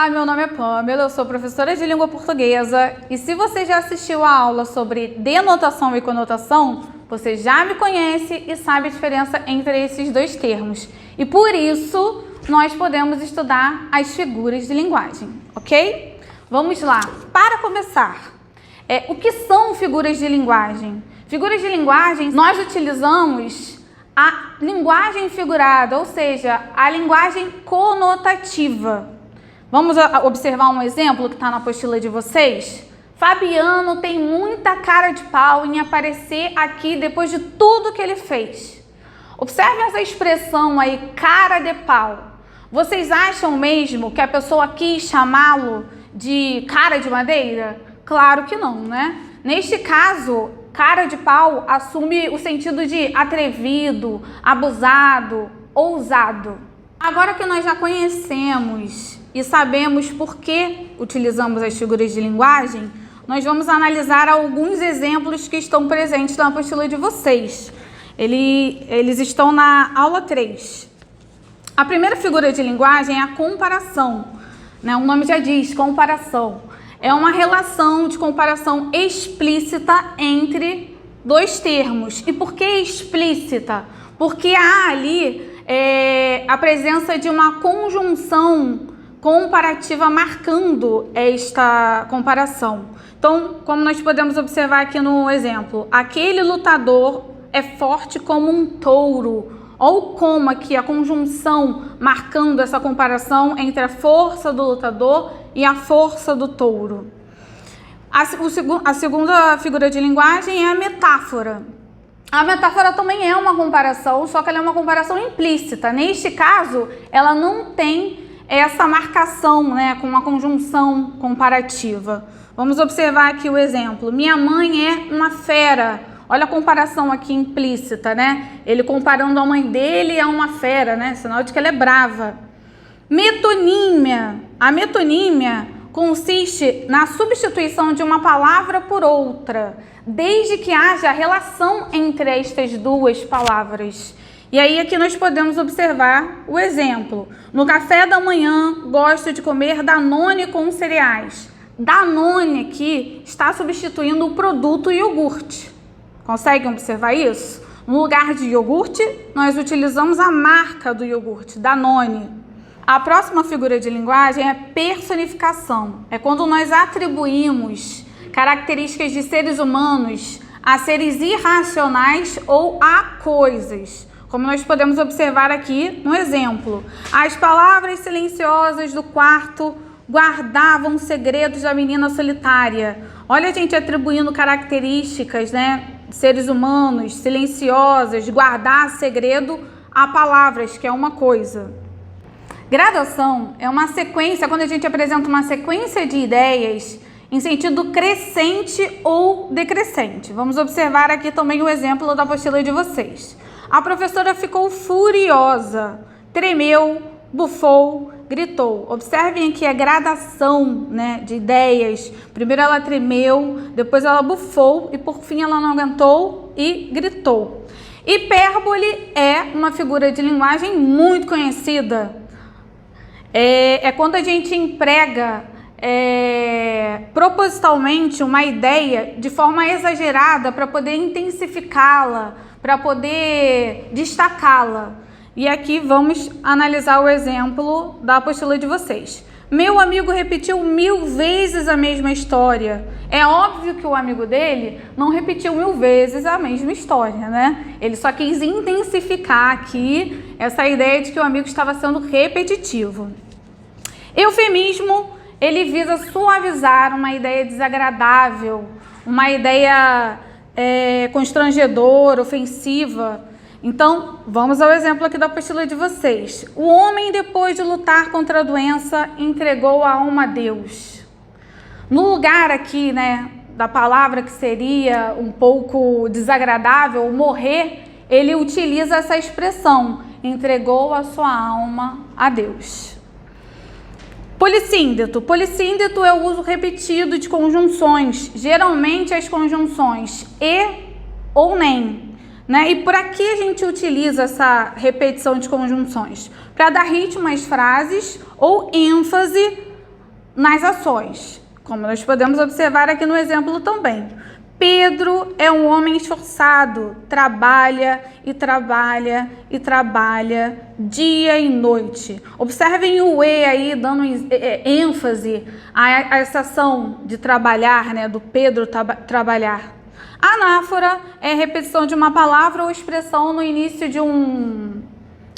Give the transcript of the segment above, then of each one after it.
Olá, meu nome é Pamela, eu sou professora de língua portuguesa e se você já assistiu a aula sobre denotação e conotação, você já me conhece e sabe a diferença entre esses dois termos. E por isso, nós podemos estudar as figuras de linguagem, ok? Vamos lá. Para começar, o que são figuras de linguagem? Figuras de linguagem, nós utilizamos a linguagem figurada, ou seja, a linguagem conotativa. Vamos observar um exemplo que está na apostila de vocês? Fabiano tem muita cara de pau em aparecer aqui depois de tudo que ele fez. Observe essa expressão aí, cara de pau. Vocês acham mesmo que a pessoa quis chamá-lo de cara de madeira? Claro que não, né? Neste caso, cara de pau assume o sentido de atrevido, abusado, ousado. Agora que nós já conhecemos e sabemos por que utilizamos as figuras de linguagem, nós vamos analisar alguns exemplos que estão presentes na apostila de vocês. Eles estão na aula 3. A primeira figura de linguagem é a comparação, né? O nome já diz, comparação. É uma relação de comparação explícita entre dois termos. E por que explícita? Porque há ali a presença de uma conjunção comparativa marcando esta comparação. Então, como nós podemos observar aqui no exemplo, aquele lutador é forte como um touro. Ou como aqui a conjunção marcando essa comparação entre a força do lutador e a força do touro. A segunda figura de linguagem é a metáfora. A metáfora também é uma comparação, só que ela é uma comparação implícita. Neste caso, ela não tem essa marcação, né, com uma conjunção comparativa. Vamos observar aqui o exemplo. Minha mãe é uma fera. Olha a comparação aqui implícita, né? Ele comparando a mãe dele a uma fera, né? Sinal de que ela é brava. Metonímia. A metonímia consiste na substituição de uma palavra por outra, desde que haja relação entre estas duas palavras. E aí aqui nós podemos observar o exemplo. No café da manhã, gosto de comer Danone com cereais. Danone aqui está substituindo o produto iogurte. Conseguem observar isso? No lugar de iogurte, nós utilizamos a marca do iogurte, Danone. A próxima figura de linguagem é personificação. É quando nós atribuímos características de seres humanos a seres irracionais ou a coisas. Como nós podemos observar aqui no exemplo. As palavras silenciosas do quarto guardavam segredos da menina solitária. Olha a gente atribuindo características, né? Seres humanos, silenciosas, guardar segredo a palavras, que é uma coisa. Gradação é uma sequência, quando a gente apresenta uma sequência de ideias em sentido crescente ou decrescente. Vamos observar aqui também o exemplo da apostila de vocês. A professora ficou furiosa, tremeu, bufou, gritou. Observem aqui a gradação, né, de ideias. Primeiro ela tremeu, depois ela bufou e por fim ela não aguentou e gritou. Hipérbole é uma figura de linguagem muito conhecida. É quando a gente emprega propositalmente uma ideia de forma exagerada para poder intensificá-la, para poder destacá-la. E aqui vamos analisar o exemplo da apostila de vocês. Meu amigo repetiu 1000 vezes a mesma história. É óbvio que o amigo dele não repetiu 1000 vezes a mesma história, né? Ele só quis intensificar aqui essa ideia de que o amigo estava sendo repetitivo. Eufemismo, ele visa suavizar uma ideia desagradável, uma ideia constrangedora, ofensiva. Então, vamos ao exemplo aqui da apostila de vocês. O homem, depois de lutar contra a doença, entregou a alma a Deus. No lugar aqui, né, da palavra que seria um pouco desagradável, morrer, ele utiliza essa expressão, entregou a sua alma a Deus. Polissíndeto. Polissíndeto é o uso repetido de conjunções, geralmente as conjunções e ou nem. Né? E por aqui a gente utiliza essa repetição de conjunções para dar ritmo às frases ou ênfase nas ações, como nós podemos observar aqui no exemplo também. Pedro é um homem esforçado, trabalha e trabalha e trabalha dia e noite. Observem o E aí, dando ênfase a essa ação de trabalhar, né, do Pedro trabalhar. Anáfora é repetição de uma palavra ou expressão no início de um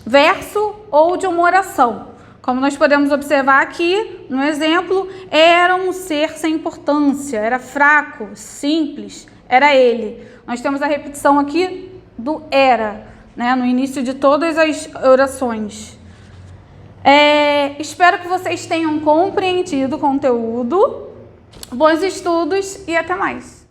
verso ou de uma oração. Como nós podemos observar aqui, no exemplo, era um ser sem importância, era fraco, simples, era ele. Nós temos a repetição aqui do era, né, no início de todas as orações. Espero que vocês tenham compreendido o conteúdo. Bons estudos e até mais!